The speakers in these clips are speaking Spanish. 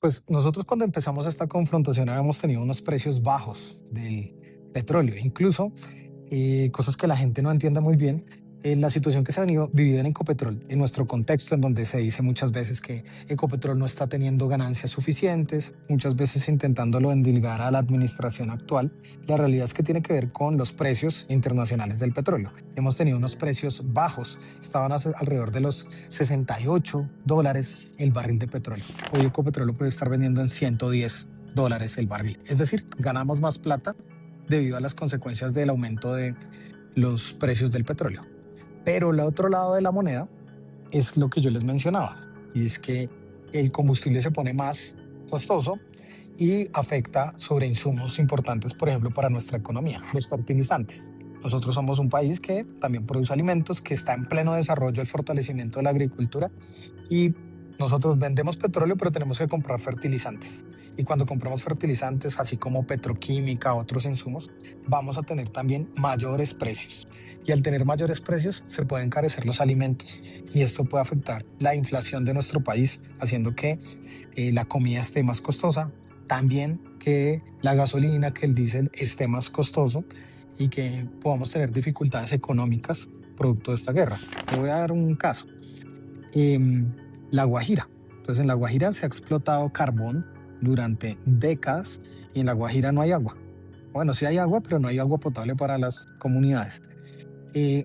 Pues nosotros cuando empezamos esta confrontación habíamos tenido unos precios bajos del petróleo, incluso cosas que la gente no entiende muy bien. La situación que se ha venido vivido en Ecopetrol, en nuestro contexto, en donde se dice muchas veces que Ecopetrol no está teniendo ganancias suficientes, muchas veces intentándolo endilgar a la administración actual, la realidad es que tiene que ver con los precios internacionales del petróleo. Hemos tenido unos precios bajos, estaban alrededor de los $68 el barril de petróleo. Hoy Ecopetrol lo puede estar vendiendo en $110 el barril. Es decir, ganamos más plata debido a las consecuencias del aumento de los precios del petróleo. Pero el otro lado de la moneda es lo que yo les mencionaba, y es que el combustible se pone más costoso y afecta sobre insumos importantes, por ejemplo, para nuestra economía, los fertilizantes. Nosotros somos un país que también produce alimentos, que está en pleno desarrollo el fortalecimiento de la agricultura y nosotros vendemos petróleo, pero tenemos que comprar fertilizantes. Y cuando compramos fertilizantes, así como petroquímica, otros insumos, vamos a tener también mayores precios. Y al tener mayores precios, se pueden encarecer los alimentos. Y esto puede afectar la inflación de nuestro país, haciendo que la comida esté más costosa. También que la gasolina, que el diésel esté más costoso y que podamos tener dificultades económicas producto de esta guerra. Te voy a dar un caso. em, la Guajira. Entonces, en la Guajira se ha explotado carbón durante décadas y en la Guajira no hay agua. Bueno, sí hay agua, pero no hay agua potable para las comunidades.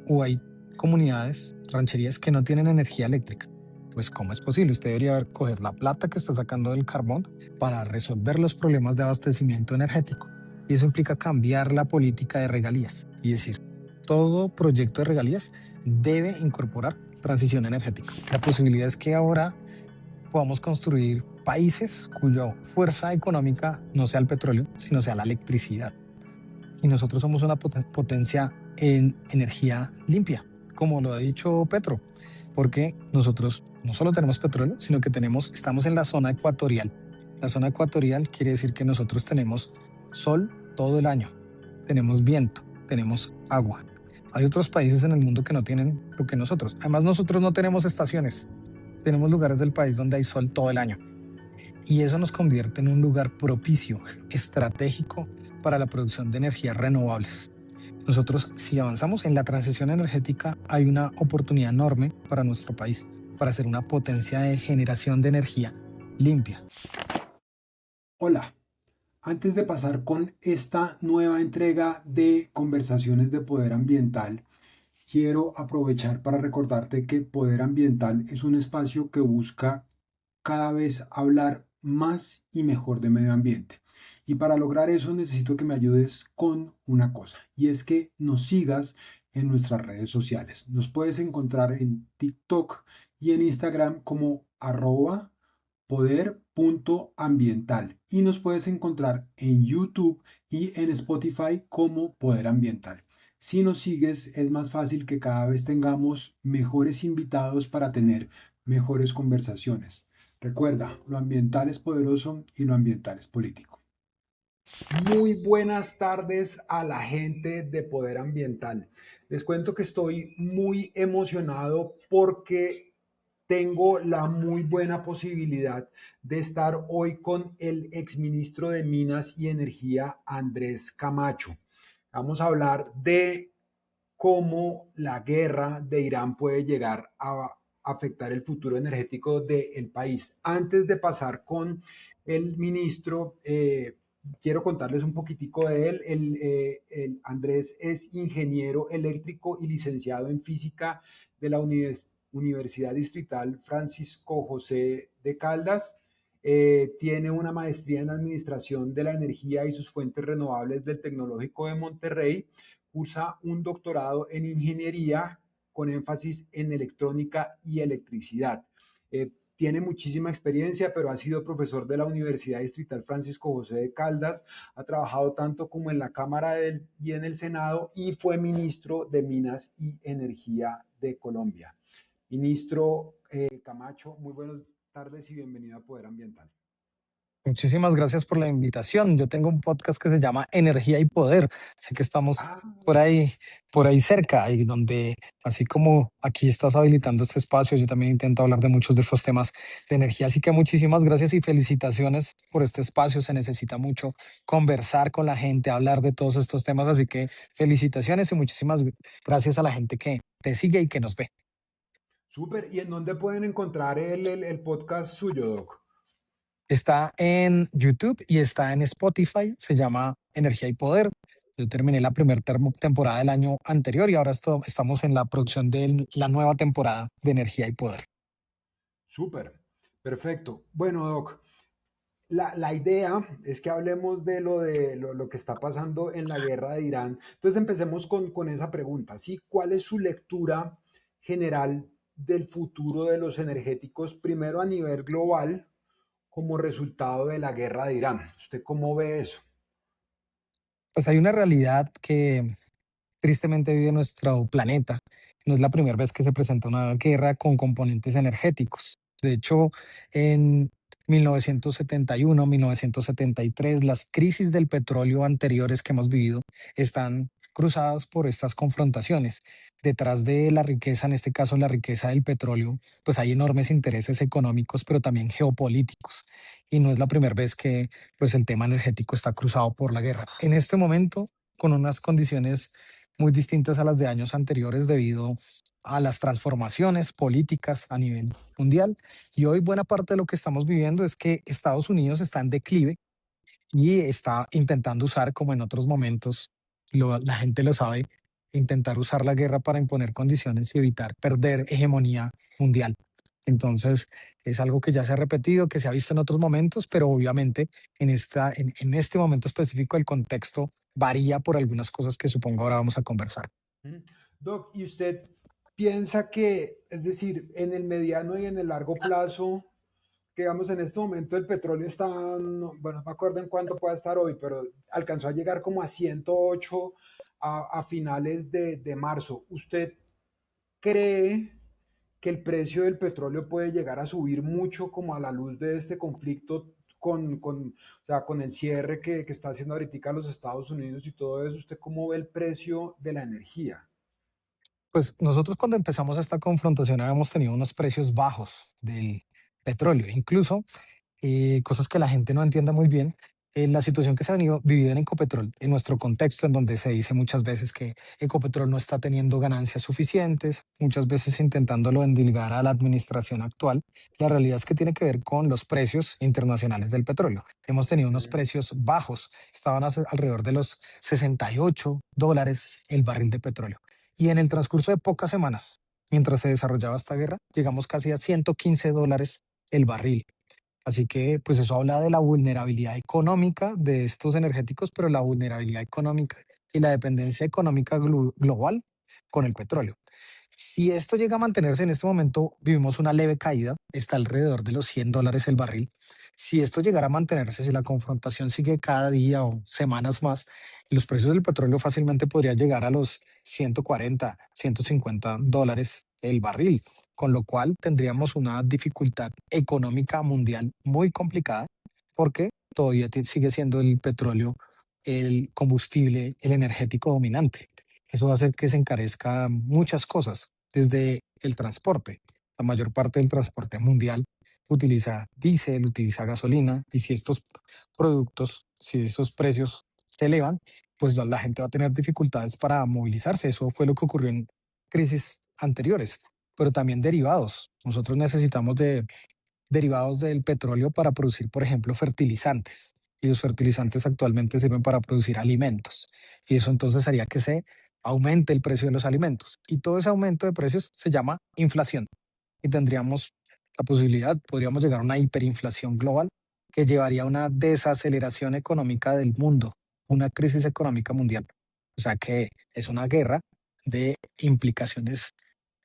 O hay comunidades, rancherías que no tienen energía eléctrica. Pues, ¿cómo es posible? Usted debería coger la plata que está sacando del carbón para resolver los problemas de abastecimiento energético. Y eso implica cambiar la política de regalías y decir, todo proyecto de regalías debe incorporar transición energética. La posibilidad es que ahora podamos construir países cuya fuerza económica no sea el petróleo, sino sea la electricidad. Y nosotros somos una potencia en energía limpia, como lo ha dicho Petro, porque nosotros no solo tenemos petróleo, sino que estamos en la zona ecuatorial. La zona ecuatorial quiere decir que nosotros tenemos sol todo el año, tenemos viento, tenemos agua. Hay otros países en el mundo que no tienen lo que nosotros. Además, nosotros no tenemos estaciones, tenemos lugares del país donde hay sol todo el año. Y eso nos convierte en un lugar propicio, estratégico para la producción de energías renovables. Nosotros, si avanzamos en la transición energética, hay una oportunidad enorme para nuestro país, para ser una potencia de generación de energía limpia. Hola, antes de pasar con esta nueva entrega de conversaciones de poder ambiental, quiero aprovechar para recordarte que Poder Ambiental es un espacio que busca cada vez hablar más y mejor de medio ambiente. Y para lograr eso necesito que me ayudes con una cosa, y es que nos sigas en nuestras redes sociales. Nos puedes encontrar en TikTok y en Instagram como poder.ambiental y nos puedes encontrar en YouTube y en Spotify como Poder Ambiental. Si nos sigues, es más fácil que cada vez tengamos mejores invitados para tener mejores conversaciones. Recuerda, lo ambiental es poderoso y lo ambiental es político. Muy buenas tardes a la gente de Poder Ambiental. Les cuento que estoy muy emocionado porque tengo la muy buena posibilidad de estar hoy con el exministro de Minas y Energía, Andrés Camacho. Vamos a hablar de cómo la guerra de Irán puede llegar a afectar el futuro energético del país. Antes de pasar con el ministro, quiero contarles un poquitico de él. El Andrés es ingeniero eléctrico y licenciado en física de la Universidad Distrital Francisco José de Caldas. Tiene una maestría en Administración de la Energía y sus fuentes renovables del Tecnológico de Monterrey. Cursa un doctorado en Ingeniería con énfasis en electrónica y electricidad. Tiene muchísima experiencia, pero ha sido profesor de la Universidad Distrital Francisco José de Caldas, ha trabajado tanto como en la Cámara y en el Senado y fue ministro de Minas y Energía de Colombia. Ministro Camacho, muy buenas tardes y bienvenido a Poder Ambiental. Muchísimas gracias por la invitación. Yo tengo un podcast que se llama Energía y Poder. Sé que estamos Ah, por ahí, por ahí cerca, y donde, así como aquí estás habilitando este espacio, yo también intento hablar de muchos de estos temas de energía. Así que muchísimas gracias y felicitaciones por este espacio. Se necesita mucho conversar con la gente, hablar de todos estos temas. Así que felicitaciones y muchísimas gracias a la gente que te sigue y que nos ve. súper. ¿Y en dónde pueden encontrar el podcast suyo, Doc? Está en YouTube y está en Spotify. Se llama Energía y Poder. Yo terminé la primera temporada del año anterior y ahora estamos en la producción de la nueva temporada de Energía y Poder. Súper, perfecto. Bueno, Doc, la idea es que hablemos de lo que está pasando en la guerra de Irán. Entonces empecemos con esa pregunta, ¿sí? ¿Cuál es su lectura general del futuro de los energéticos, primero a nivel global, como resultado de la guerra de Irán? ¿Usted cómo ve eso? Pues hay una realidad que tristemente vive nuestro planeta. No es la primera vez que se presenta una guerra con componentes energéticos. De hecho, en 1971, 1973, las crisis del petróleo anteriores que hemos vivido están cruzadas por estas confrontaciones. Detrás de la riqueza, en este caso la riqueza del petróleo, pues hay enormes intereses económicos, pero también geopolíticos. Y no es la primera vez que pues el tema energético está cruzado por la guerra. En este momento, con unas condiciones muy distintas a las de años anteriores debido a las transformaciones políticas a nivel mundial. Y hoy buena parte de lo que estamos viviendo es que Estados Unidos está en declive y está intentando usar, como en otros momentos, la gente lo sabe, intentar usar la guerra para imponer condiciones y evitar perder hegemonía mundial. Entonces, es algo que ya se ha repetido, que se ha visto en otros momentos, pero obviamente en este momento específico el contexto varía por algunas cosas que supongo ahora vamos a conversar. ¿Mm? Doc, ¿y usted piensa que, es decir, en el mediano y en el largo plazo, que digamos en este momento el petróleo está, bueno, no me acuerdo en cuánto puede estar hoy, pero alcanzó a llegar como a 108 a finales de marzo? ¿Usted cree que el precio del petróleo puede llegar a subir mucho como a la luz de este conflicto o sea, con el cierre que está haciendo ahorita los Estados Unidos y todo eso? ¿Usted cómo ve el precio de la energía? Pues nosotros cuando empezamos esta confrontación habíamos tenido unos precios bajos del petróleo, incluso cosas que la gente no entiende muy bien. La situación que se ha venido vivido en Ecopetrol, en nuestro contexto, en donde se dice muchas veces que Ecopetrol no está teniendo ganancias suficientes, muchas veces intentándolo endilgar a la administración actual, la realidad es que tiene que ver con los precios internacionales del petróleo. Hemos tenido unos Mm, precios bajos, estaban alrededor de los $68 el barril de petróleo. Y en el transcurso de pocas semanas, mientras se desarrollaba esta guerra, llegamos casi a $115 el barril. Así que, pues eso habla de la vulnerabilidad económica de estos energéticos, pero la vulnerabilidad económica y la dependencia económica global con el petróleo. Si esto llega a mantenerse en este momento, vivimos una leve caída, está alrededor de los $100 el barril. Si esto llegara a mantenerse, si la confrontación sigue cada día o semanas más, los precios del petróleo fácilmente podrían llegar a los 140, $150 el barril, con lo cual tendríamos una dificultad económica mundial muy complicada porque todavía sigue siendo el petróleo el combustible, el energético dominante. Eso va a hacer que se encarezca muchas cosas, desde el transporte. La mayor parte del transporte mundial utiliza diésel, utiliza gasolina, y si estos productos, si esos precios se elevan, pues la gente va a tener dificultades para movilizarse. Eso fue lo que ocurrió en crisis anteriores, pero también derivados. Nosotros necesitamos de derivados del petróleo para producir, por ejemplo, fertilizantes. Y los fertilizantes actualmente sirven para producir alimentos. Y eso entonces haría que se aumente el precio de los alimentos. Y todo ese aumento de precios se llama inflación. Y tendríamos la posibilidad, podríamos llegar a una hiperinflación global que llevaría a una desaceleración económica del mundo, una crisis económica mundial. O sea que es una guerra de implicaciones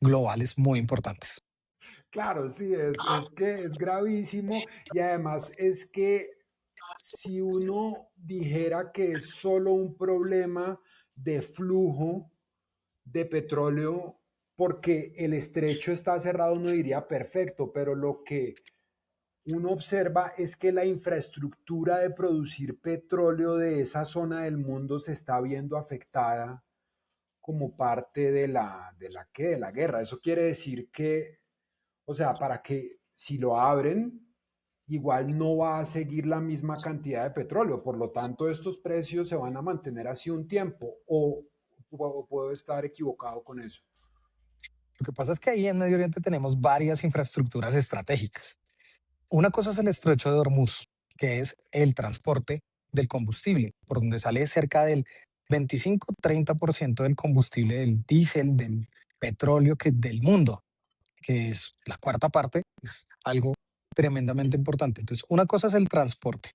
globales muy importantes. claro, sí, es que es gravísimo y además es que si uno dijera que es solo un problema de flujo de petróleo porque el estrecho está cerrado, uno diría perfecto, pero uno observa es que la infraestructura de producir petróleo de esa zona del mundo se está viendo afectada como parte de la guerra. Eso quiere decir que, o sea, para que si lo abren, igual no va a seguir la misma cantidad de petróleo. Por lo tanto, estos precios se van a mantener así un tiempo. O puedo estar equivocado con eso. Lo que pasa es que ahí en Medio Oriente tenemos varias infraestructuras estratégicas. Una cosa es el estrecho de Hormuz, que es el transporte del combustible, por donde sale cerca del 25-30% del combustible, del diésel, del petróleo del mundo, que es la cuarta parte, es algo tremendamente importante. Entonces, una cosa es el transporte,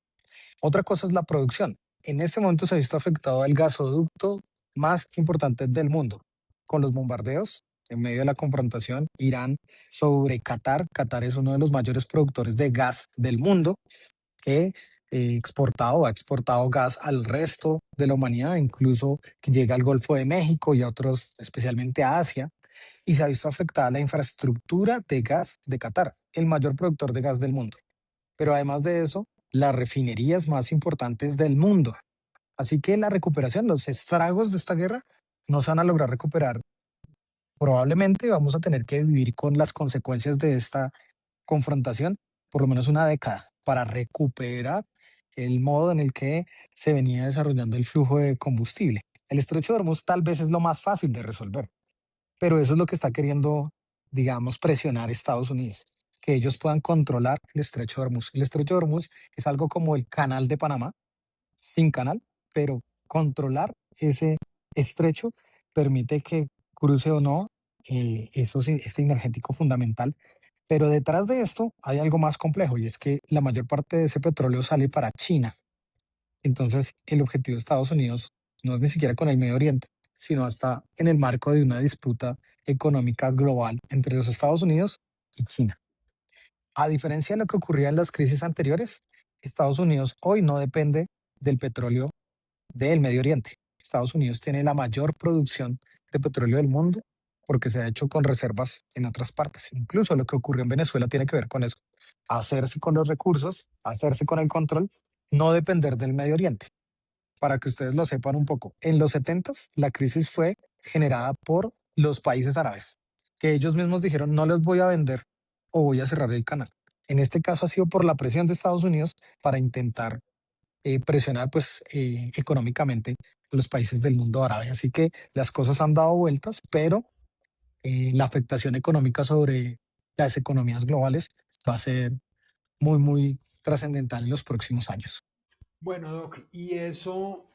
otra cosa es la producción. En este momento se ha visto afectado el gasoducto más importante del mundo, con los bombardeos en medio de la confrontación Irán sobre Qatar. Qatar es uno de los mayores productores de gas del mundo que ha exportado gas al resto de la humanidad, incluso que llega al Golfo de México y a otros, especialmente a Asia, y se ha visto afectada la infraestructura de gas de Qatar, el mayor productor de gas del mundo. Pero además de eso, las refinerías más importantes del mundo. Así que la recuperación, los estragos de esta guerra no se van a lograr recuperar. Probablemente vamos a tener que vivir con las consecuencias de esta confrontación por lo menos una década para recuperar el modo en el que se venía desarrollando el flujo de combustible. El estrecho de Hormuz tal vez es lo más fácil de resolver, pero eso es lo que está queriendo, digamos, presionar Estados Unidos, que ellos puedan controlar el estrecho de Hormuz. El estrecho de Hormuz es algo como el canal de Panamá, sin canal, pero controlar ese estrecho permite que cruce o no eso sí, este energético fundamental. Pero detrás de esto hay algo más complejo y es que la mayor parte de ese petróleo sale para China. Entonces, el objetivo de Estados Unidos no es ni siquiera con el Medio Oriente, sino hasta en el marco de una disputa económica global entre los Estados Unidos y China. A diferencia de lo que ocurría en las crisis anteriores, Estados Unidos hoy no depende del petróleo del Medio Oriente. Estados Unidos tiene la mayor producción de petróleo del mundo porque se ha hecho con reservas en otras partes. Incluso lo que ocurrió en Venezuela tiene que ver con eso. Hacerse con los recursos, hacerse con el control, no depender del Medio Oriente. Para que ustedes lo sepan un poco, en los 70 la crisis fue generada por los países árabes, que ellos mismos dijeron no les voy a vender o voy a cerrar el canal. En este caso ha sido por la presión de Estados Unidos para intentar presionar pues económicamente a los países del mundo árabe. Así que las cosas han dado vueltas, pero la afectación económica sobre las economías globales va a ser muy, muy trascendental en los próximos años. Bueno, Doc, ¿y eso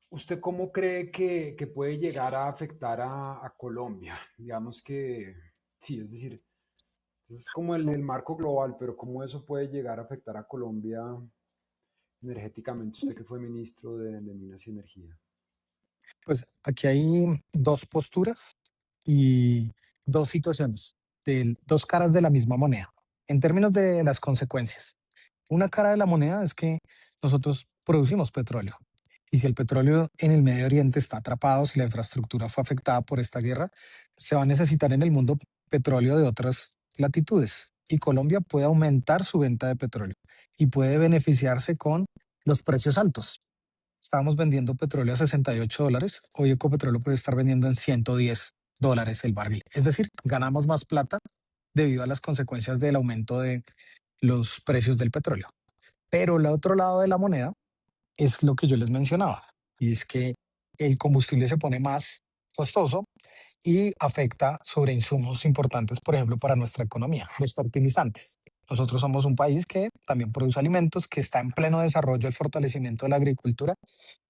usted cómo cree que puede llegar a afectar a Colombia? Digamos que, sí, es decir, es como el marco global, pero ¿cómo eso puede llegar a afectar a Colombia energéticamente? Usted que fue ministro de Minas y Energía. Pues aquí hay dos posturas y dos situaciones, dos caras de la misma moneda, en términos de las consecuencias. Una cara de la moneda es que nosotros producimos petróleo. Y si el petróleo en el Medio Oriente está atrapado, si la infraestructura fue afectada por esta guerra, se va a necesitar en el mundo petróleo de otras latitudes. Y Colombia puede aumentar su venta de petróleo y puede beneficiarse con los precios altos. Estábamos vendiendo petróleo a $68, hoy Ecopetróleo puede estar vendiendo en $110 el barril. Es decir, ganamos más plata debido a las consecuencias del aumento de los precios del petróleo. Pero el otro lado de la moneda es lo que yo les mencionaba, y es que el combustible se pone más costoso y afecta sobre insumos importantes, por ejemplo, para nuestra economía, los fertilizantes. Nosotros somos un país que también produce alimentos, que está en pleno desarrollo el fortalecimiento de la agricultura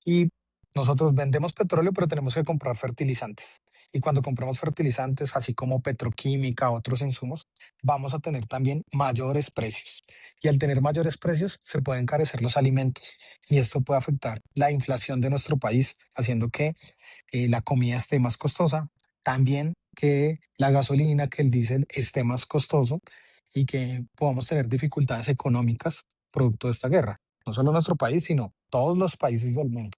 y nosotros vendemos petróleo, pero tenemos que comprar fertilizantes. Y cuando compramos fertilizantes, así como petroquímica, otros insumos, vamos a tener también mayores precios. Y al tener mayores precios, se pueden encarecer los alimentos. Y esto puede afectar la inflación de nuestro país, haciendo que la comida esté más costosa. También que la gasolina, que el diésel esté más costoso y que podamos tener dificultades económicas producto de esta guerra. No solo nuestro país, sino todos los países del mundo.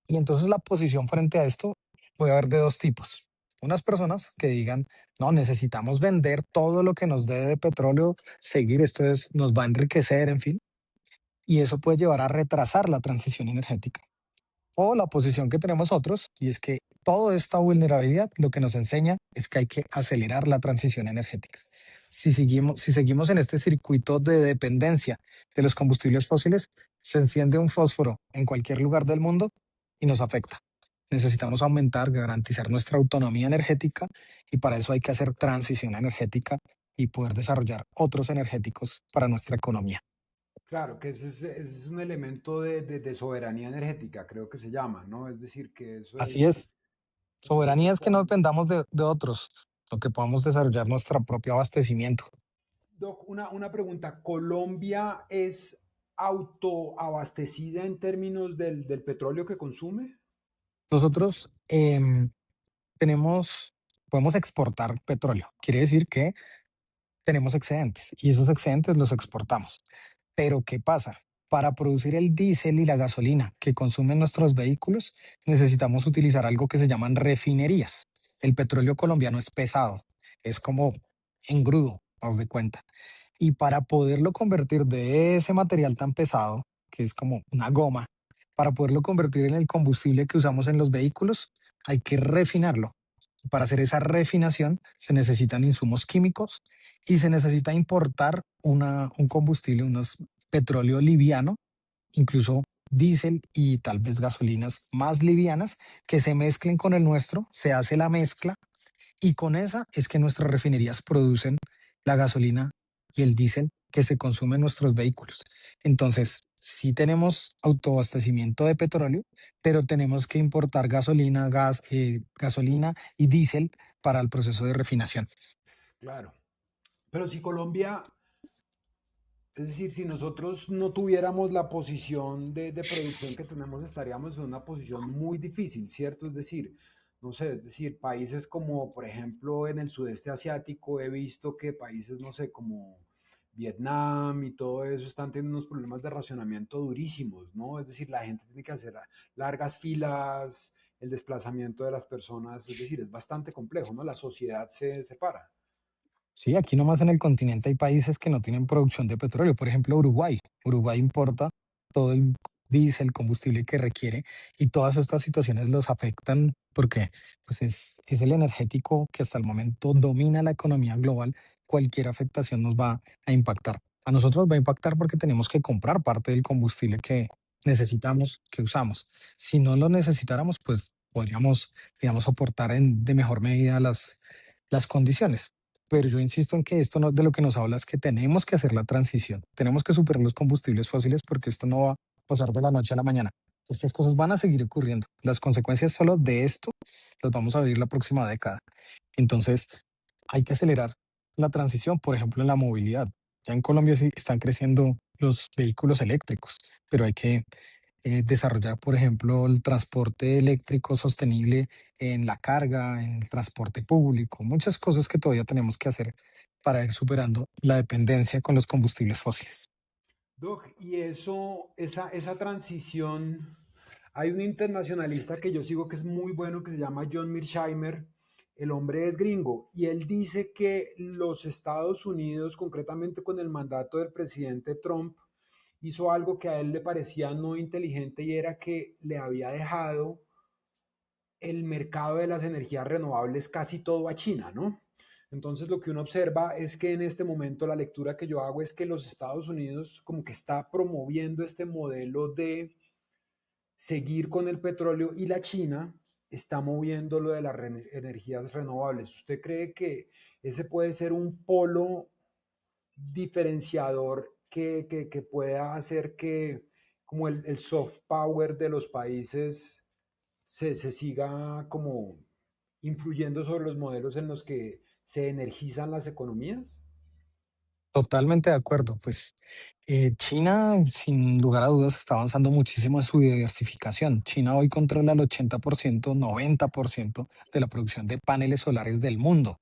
Y entonces la posición frente a esto puede haber de dos tipos. unas personas que digan, no, necesitamos vender todo lo que nos dé de petróleo, seguir, nos va a enriquecer, en fin, y eso puede llevar a retrasar la transición energética. O la posición que tenemos otros, y es que toda esta vulnerabilidad lo que nos enseña es que hay que acelerar la transición energética. Si seguimos en este circuito de dependencia de los combustibles fósiles, se enciende un fósforo en cualquier lugar del mundo y nos afecta. Necesitamos aumentar, garantizar nuestra autonomía energética y para eso hay que hacer transición energética y poder desarrollar otros energéticos para nuestra economía. Claro, que ese es un elemento de soberanía energética, creo que se llama, ¿no? Es decir, que Así es. eso es Soberanía lo es que que no vamos. dependamos de otros, lo que podamos desarrollar nuestro propio abastecimiento. Doc, una pregunta. ¿Colombia es autoabastecida en términos del petróleo que consume? Nosotros tenemos, podemos exportar petróleo. Quiere decir que tenemos excedentes y esos excedentes los exportamos. Pero ¿qué pasa? Para producir el diésel y la gasolina que consumen nuestros vehículos, necesitamos utilizar algo que se llaman refinerías. El petróleo colombiano es pesado, es como engrudo, haz de cuenta. Y para poderlo convertir de ese material tan pesado, que es como una goma, para poderlo convertir en el combustible que usamos en los vehículos, hay que refinarlo. Para hacer esa refinación se necesitan insumos químicos y se necesita importar un combustible, unos petróleo liviano, incluso diésel y tal vez gasolinas más livianas que se mezclen con el nuestro, se hace la mezcla y con esa es que nuestras refinerías producen la gasolina y el diésel que se consume en nuestros vehículos. Entonces, sí tenemos autoabastecimiento de petróleo, pero tenemos que importar gasolina y diésel para el proceso de refinación. Claro. Pero si Colombia, es decir, si nosotros no tuviéramos la posición de producción que tenemos, estaríamos en una posición muy difícil, ¿cierto? Es decir, no sé, es decir, países como, por ejemplo, en el sudeste asiático, he visto que países, no sé, como Vietnam y todo eso están teniendo unos problemas de racionamiento durísimos, ¿no? Es decir, la gente tiene que hacer largas filas, el desplazamiento de las personas, es decir, es bastante complejo, ¿no? La sociedad se separa. Sí, aquí nomás en el continente hay países que no tienen producción de petróleo. Por ejemplo, Uruguay. Uruguay importa todo el diésel, combustible que requiere y todas estas situaciones los afectan porque pues es el energético que hasta el momento domina la economía global. Cualquier afectación nos va a impactar. A nosotros nos va a impactar porque tenemos que comprar parte del combustible que necesitamos, que usamos. Si no lo necesitáramos, pues podríamos, digamos, soportar de mejor medida las condiciones. Pero yo insisto en que esto no, de lo que nos habla es que tenemos que hacer la transición, tenemos que superar los combustibles fósiles porque esto no va a pasar de la noche a la mañana. Estas cosas van a seguir ocurriendo. Las consecuencias solo de esto las vamos a vivir la próxima década. Entonces, hay que acelerar la transición, por ejemplo, en la movilidad. Ya en Colombia sí están creciendo los vehículos eléctricos, pero hay que desarrollar, por ejemplo, el transporte eléctrico sostenible en la carga, en el transporte público, muchas cosas que todavía tenemos que hacer para ir superando la dependencia con los combustibles fósiles. Doc, y esa transición, hay un internacionalista que yo sigo que es muy bueno, que se llama John Mearsheimer. El hombre es gringo y él dice que los Estados Unidos, concretamente con el mandato del presidente Trump, hizo algo que a él le parecía no inteligente y era que le había dejado el mercado de las energías renovables casi todo a China, ¿no? Entonces lo que uno observa es que en este momento la lectura que yo hago es que los Estados Unidos como que está promoviendo este modelo de seguir con el petróleo y la China está moviendo lo de las energías renovables. ¿Usted cree que ese puede ser un polo diferenciador que pueda hacer que como el soft power de los países se siga como influyendo sobre los modelos en los que se energizan las economías? Totalmente de acuerdo. Pues China, sin lugar a dudas, está avanzando muchísimo en su diversificación. China hoy controla el 80%, 90% de la producción de paneles solares del mundo.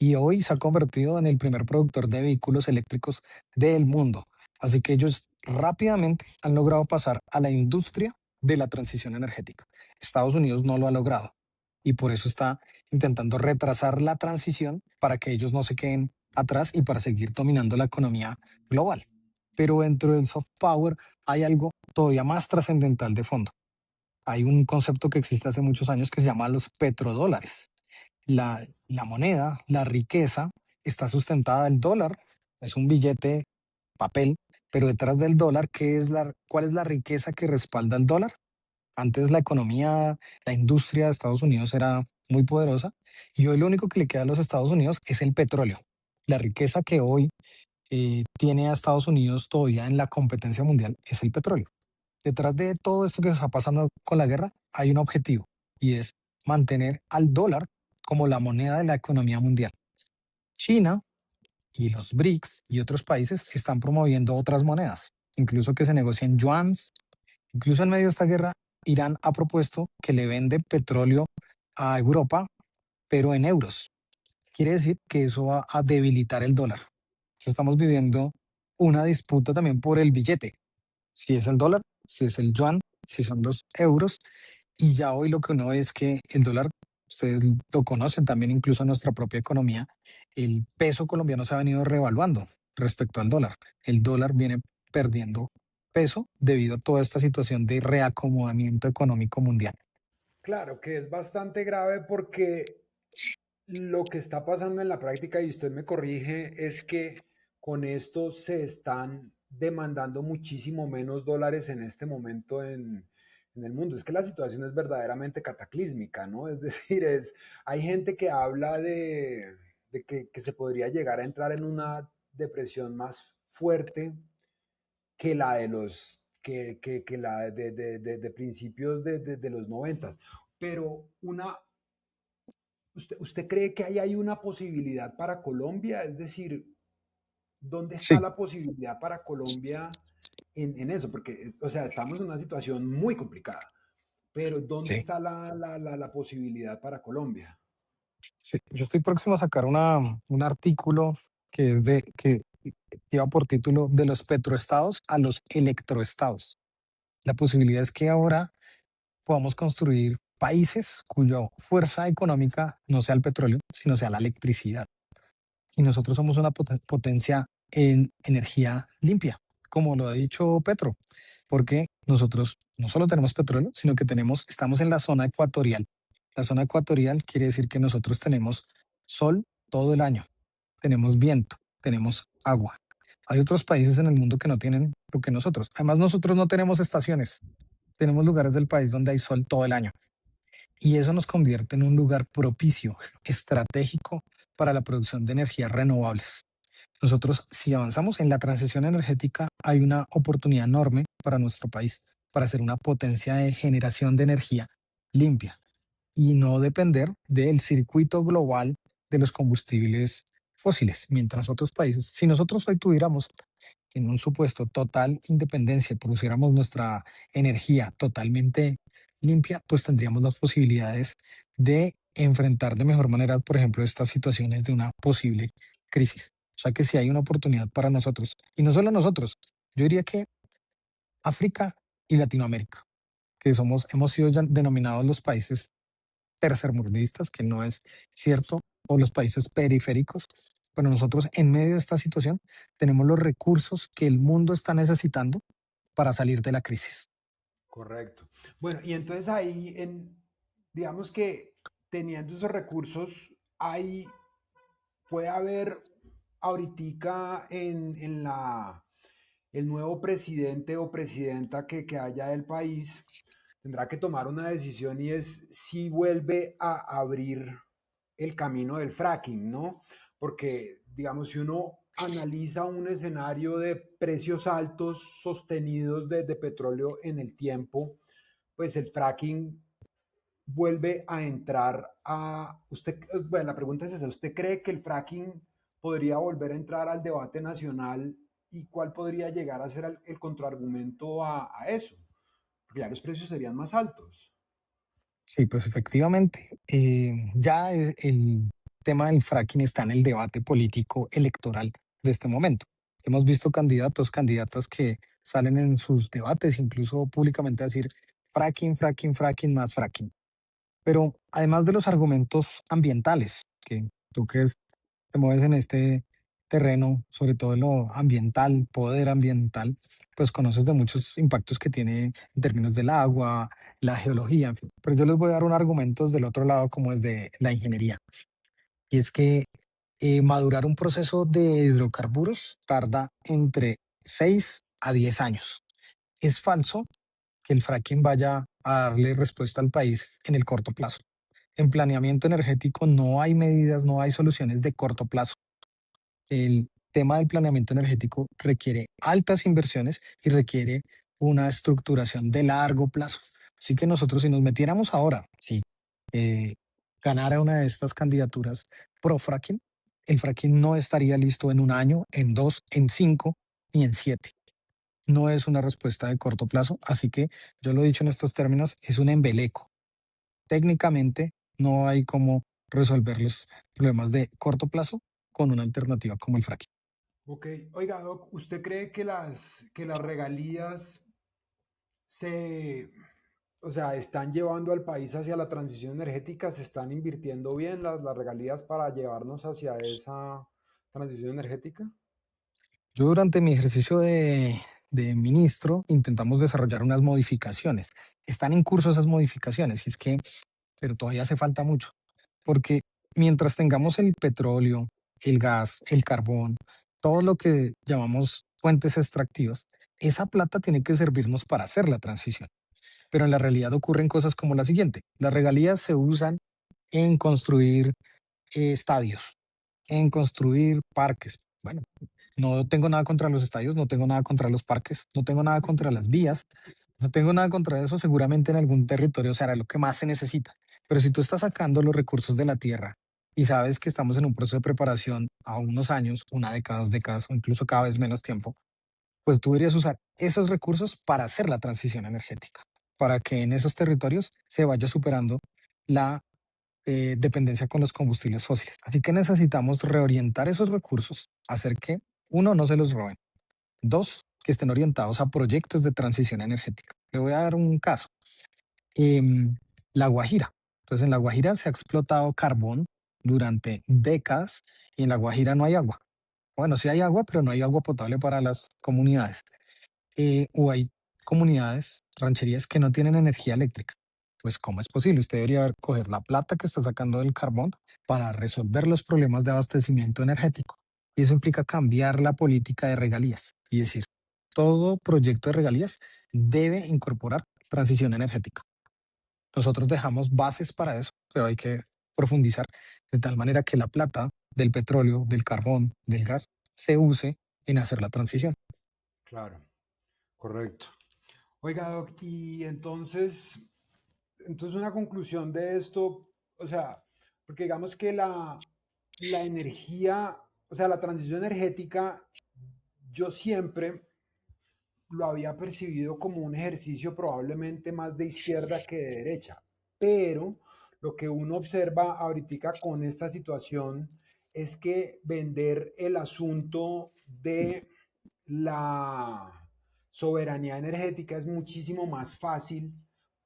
Y hoy se ha convertido en el primer productor de vehículos eléctricos del mundo. Así que ellos rápidamente han logrado pasar a la industria de la transición energética. Estados Unidos no lo ha logrado y por eso está intentando retrasar la transición para que ellos no se queden atrás y para seguir dominando la economía global. Pero dentro del soft power hay algo todavía más trascendental de fondo. Hay un concepto que existe hace muchos años que se llama los petrodólares. La moneda, la riqueza, está sustentada del dólar, es un billete, papel, pero detrás del dólar, ¿cuál es la riqueza que respalda el dólar? Antes la economía, la industria de Estados Unidos era muy poderosa y hoy lo único que le queda a los Estados Unidos es el petróleo. La riqueza que hoy tiene a Estados Unidos todavía en la competencia mundial es el petróleo. Detrás de todo esto que está pasando con la guerra hay un objetivo y es mantener al dólar como la moneda de la economía mundial. China y los BRICS y otros países están promoviendo otras monedas, incluso que se negocien yuans. Incluso en medio de esta guerra, Irán ha propuesto que le vende petróleo a Europa, pero en euros. Quiere decir que eso va a debilitar el dólar. Entonces estamos viviendo una disputa también por el billete, si es el dólar, si es el yuan, si son los euros. Y ya hoy lo que uno ve es que el dólar, ustedes lo conocen también, incluso en nuestra propia economía, el peso colombiano se ha venido revaluando respecto al dólar. El dólar viene perdiendo peso debido a toda esta situación de reacomodamiento económico mundial. Claro que es bastante grave porque lo que está pasando en la práctica, y usted me corrige, es que con esto se están demandando muchísimo menos dólares en este momento en el mundo. Es que la situación es verdaderamente cataclísmica, ¿no? Es decir, hay gente que habla de que se podría llegar a entrar en una depresión más fuerte que la de que la de principios de los noventas. Pero ¿usted cree que ahí hay una posibilidad para Colombia? Es decir, ¿dónde está Sí, la posibilidad para Colombia en eso? Porque, o sea, estamos en una situación muy complicada, pero ¿dónde sí, está la posibilidad para Colombia? sí. Yo estoy próximo a sacar un artículo que lleva por título de los petroestados a los electroestados. La posibilidad es que ahora podamos construir países cuya fuerza económica no sea el petróleo, sino sea la electricidad. Y nosotros somos una potencia en energía limpia, como lo ha dicho Petro, porque nosotros no solo tenemos petróleo, sino que estamos en la zona ecuatorial. La zona ecuatorial quiere decir que nosotros tenemos sol todo el año, tenemos viento, tenemos agua. Hay otros países en el mundo que no tienen lo que nosotros. Además, nosotros no tenemos estaciones, tenemos lugares del país donde hay sol todo el año. Y eso nos convierte en un lugar propicio, estratégico para la producción de energías renovables. Nosotros, si avanzamos en la transición energética, hay una oportunidad enorme para nuestro país, para ser una potencia de generación de energía limpia y no depender del circuito global de los combustibles fósiles. Mientras otros países, si nosotros hoy tuviéramos en un supuesto total independencia, produciéramos nuestra energía totalmente limpia, pues tendríamos las posibilidades de enfrentar de mejor manera, por ejemplo, estas situaciones de una posible crisis. O sea que sí hay una oportunidad para nosotros, y no solo nosotros, yo diría que África y Latinoamérica, que hemos sido ya denominados los países tercermundistas, que no es cierto, o los países periféricos, pero nosotros en medio de esta situación tenemos los recursos que el mundo está necesitando para salir de la crisis. Correcto. Bueno, y entonces ahí, digamos que teniendo esos recursos, puede haber ahorita el nuevo presidente o presidenta que haya del país, tendrá que tomar una decisión y es si vuelve a abrir el camino del fracking, ¿no? Porque, digamos, si uno analiza un escenario de precios altos sostenidos de petróleo en el tiempo, pues el fracking vuelve a entrar a... Bueno, la pregunta es esa, ¿usted cree que el fracking podría volver a entrar al debate nacional y cuál podría llegar a ser el contraargumento a eso? Porque ya los precios serían más altos. Sí, pues efectivamente, el tema del fracking está en el debate político electoral de este momento. Hemos visto candidatos, candidatas que salen en sus debates, incluso públicamente a decir fracking, fracking, fracking, más fracking. Pero además de los argumentos ambientales, que tú te mueves en este terreno, sobre todo en lo ambiental, poder ambiental, pues conoces de muchos impactos que tiene en términos del agua, la geología, en fin. Pero yo les voy a dar un argumentos del otro lado, como es de la ingeniería. Y es que madurar un proceso de hidrocarburos tarda entre 6 a 10 años. Es falso que el fracking vaya a darle respuesta al país en el corto plazo. En planeamiento energético no hay medidas, no hay soluciones de corto plazo. El tema del planeamiento energético requiere altas inversiones y requiere una estructuración de largo plazo. Así que nosotros si nos metiéramos ahora, si ganara una de estas candidaturas pro fracking, el fracking no estaría listo en un año, en dos, en cinco ni en siete. No es una respuesta de corto plazo, así que yo lo he dicho en estos términos, es un embeleco. Técnicamente no hay cómo resolver los problemas de corto plazo con una alternativa como el fracking. Ok, oiga, Doc, ¿usted cree que las regalías se, o sea, están llevando al país hacia la transición energética? ¿Se están invirtiendo bien las regalías para llevarnos hacia esa transición energética? Yo durante mi ejercicio de ministro intentamos desarrollar unas modificaciones. Están en curso esas modificaciones y es que, pero todavía hace falta mucho, porque mientras tengamos el petróleo, el gas, el carbón, todo lo que llamamos fuentes extractivas, esa plata tiene que servirnos para hacer la transición. Pero en la realidad ocurren cosas como la siguiente. Las regalías se usan en construir estadios, en construir parques. Bueno, no tengo nada contra los estadios, no tengo nada contra los parques, no tengo nada contra las vías, no tengo nada contra eso. Seguramente en algún territorio será lo que más se necesita. Pero si tú estás sacando los recursos de la tierra y sabes que estamos en un proceso de preparación a unos años, una década, 2 décadas o incluso cada vez menos tiempo, pues tú deberías usar esos recursos para hacer la transición energética, para que en esos territorios se vaya superando la dependencia con los combustibles fósiles. Así que necesitamos reorientar esos recursos, hacer que, uno, no se los roben, dos, que estén orientados a proyectos de transición energética. Le voy a dar un caso. Em, la Guajira. Entonces, en La Guajira se ha explotado carbón durante décadas y en La Guajira no hay agua. Bueno, sí hay agua, pero no hay agua potable para las comunidades. O hay comunidades, rancherías que no tienen energía eléctrica. Pues, ¿cómo es posible? Usted debería coger la plata que está sacando del carbón para resolver los problemas de abastecimiento energético. Y eso implica cambiar la política de regalías y decir, todo proyecto de regalías debe incorporar transición energética. Nosotros dejamos bases para eso, pero hay que profundizar de tal manera que la plata del petróleo, del carbón, del gas, se use en hacer la transición. Claro, correcto. Oiga, Doc, y entonces una conclusión de esto, o sea, porque digamos que la energía, o sea, la transición energética, yo siempre lo había percibido como un ejercicio probablemente más de izquierda que de derecha, pero lo que uno observa ahorita con esta situación es que vender el asunto de la soberanía energética es muchísimo más fácil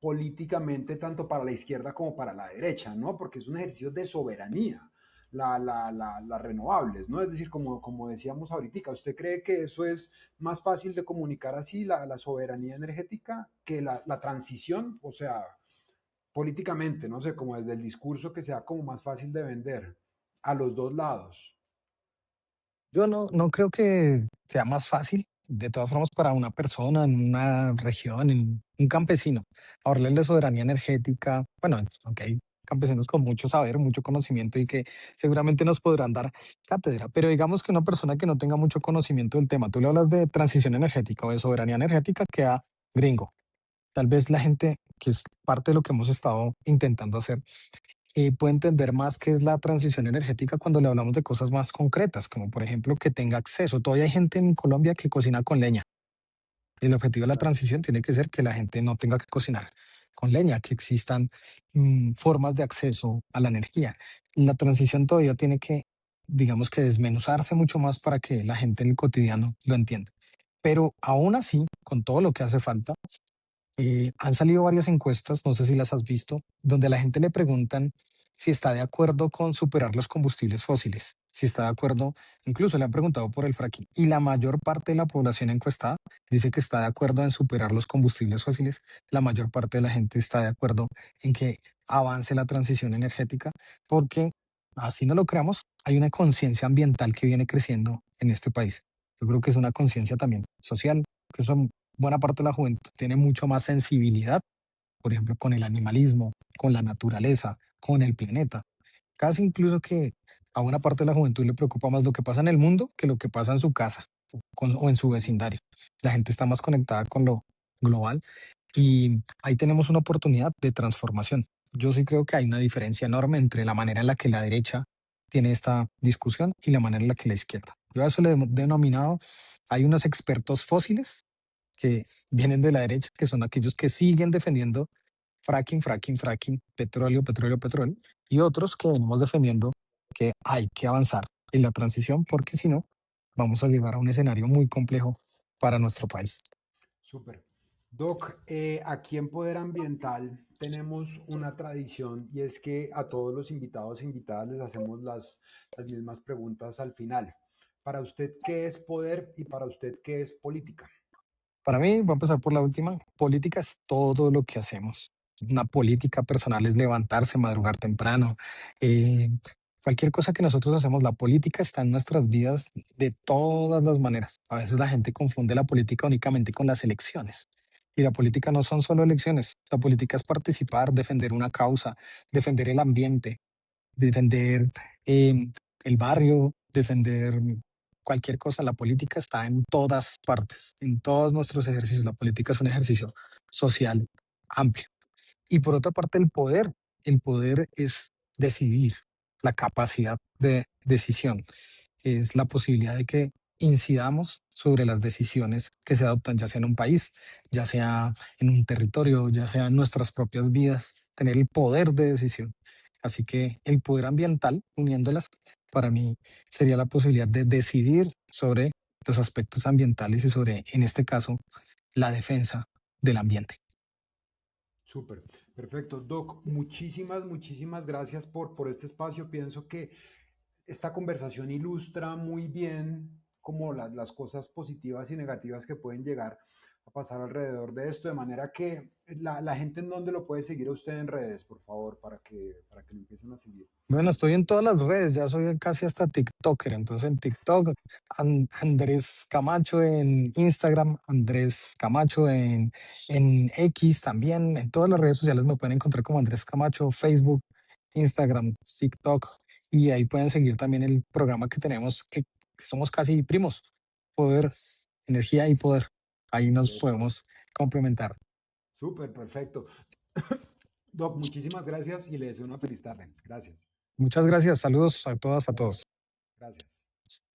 políticamente tanto para la izquierda como para la derecha, ¿no? Porque es un ejercicio de soberanía, las renovables, ¿no? Es decir, como decíamos ahorita, ¿usted cree que eso es más fácil de comunicar así, la soberanía energética, que la transición? O sea, políticamente, no sé, como desde el discurso que sea como más fácil de vender a los dos lados. Yo no creo que sea más fácil, de todas formas, para una persona en una región, en un campesino, ahorrarle la soberanía energética. Bueno, aunque hay campesinos con mucho saber, mucho conocimiento y que seguramente nos podrán dar cátedra, pero digamos que una persona que no tenga mucho conocimiento del tema, tú le hablas de transición energética o de soberanía energética, queda gringo. Tal vez la gente, que es parte de lo que hemos estado intentando hacer, puede entender más qué es la transición energética cuando le hablamos de cosas más concretas, como por ejemplo que tenga acceso. Todavía hay gente en Colombia que cocina con leña. El objetivo de la Claro, transición tiene que ser que la gente no tenga que cocinar con leña, que existan formas de acceso a la energía. La transición todavía tiene que, digamos que desmenuzarse mucho más para que la gente en el cotidiano lo entienda. Pero aún así, con todo lo que hace falta, Han salido varias encuestas, no sé si las has visto, donde a la gente le preguntan si está de acuerdo con superar los combustibles fósiles, si está de acuerdo, incluso le han preguntado por el fracking, y la mayor parte de la población encuestada dice que está de acuerdo en superar los combustibles fósiles, la mayor parte de la gente está de acuerdo en que avance la transición energética, porque así no lo creamos, hay una conciencia ambiental que viene creciendo en este país. Yo creo que es una conciencia también social, que son buena parte de la juventud tiene mucho más sensibilidad, por ejemplo, con el animalismo, con la naturaleza, con el planeta. Casi incluso que a buena parte de la juventud le preocupa más lo que pasa en el mundo que lo que pasa en su casa o en su vecindario. La gente está más conectada con lo global y ahí tenemos una oportunidad de transformación. Yo sí creo que hay una diferencia enorme entre la manera en la que la derecha tiene esta discusión y la manera en la que la izquierda. Yo a eso le he denominado, hay unos expertos fósiles que vienen de la derecha, que son aquellos que siguen defendiendo fracking, fracking, fracking, petróleo, petróleo, petróleo, y otros que venimos defendiendo que hay que avanzar en la transición porque si no, vamos a llegar a un escenario muy complejo para nuestro país. Súper. Doc, aquí en Poder Ambiental tenemos una tradición y es que a todos los invitados e invitadas les hacemos las mismas preguntas al final. Para usted, ¿qué es poder y para usted, qué es política? Para mí, voy a empezar por la última, política es todo lo que hacemos. Una política personal es levantarse, madrugar temprano. eh, Cualquier cosa que nosotros hacemos, la política está en nuestras vidas de todas las maneras. A veces la gente confunde la política únicamente con las elecciones. Y la política no son solo elecciones. La política es participar, defender una causa, defender el ambiente, defender el barrio, defender cualquier cosa. La política está en todas partes, en todos nuestros ejercicios. La política es un ejercicio social amplio. Y por otra parte, el poder es decidir, la capacidad de decisión, es la posibilidad de que incidamos sobre las decisiones que se adoptan, ya sea en un país, ya sea en un territorio, ya sea en nuestras propias vidas, tener el poder de decisión. Así que el poder ambiental, uniéndolas, para mí sería la posibilidad de decidir sobre los aspectos ambientales y sobre, en este caso, la defensa del ambiente. Súper, perfecto. Doc, muchísimas gracias por este espacio. Pienso que esta conversación ilustra muy bien como las cosas positivas y negativas que pueden llegar a pasar alrededor de esto, de manera que la gente en donde lo puede seguir a usted en redes, por favor, para que lo empiecen a seguir. Bueno, estoy en todas las redes, ya soy casi hasta TikToker, entonces en TikTok, Andrés Camacho en Instagram, Andrés Camacho en X también, en todas las redes sociales me pueden encontrar como Andrés Camacho, Facebook, Instagram, TikTok, y ahí pueden seguir también el programa que tenemos, que somos casi primos, Poder, Energía y Poder. Ahí nos Epa, podemos complementar. súper, perfecto. Doc, muchísimas gracias y le deseo una feliz tarde. Gracias, Muchas gracias, saludos a todas, a todos. gracias.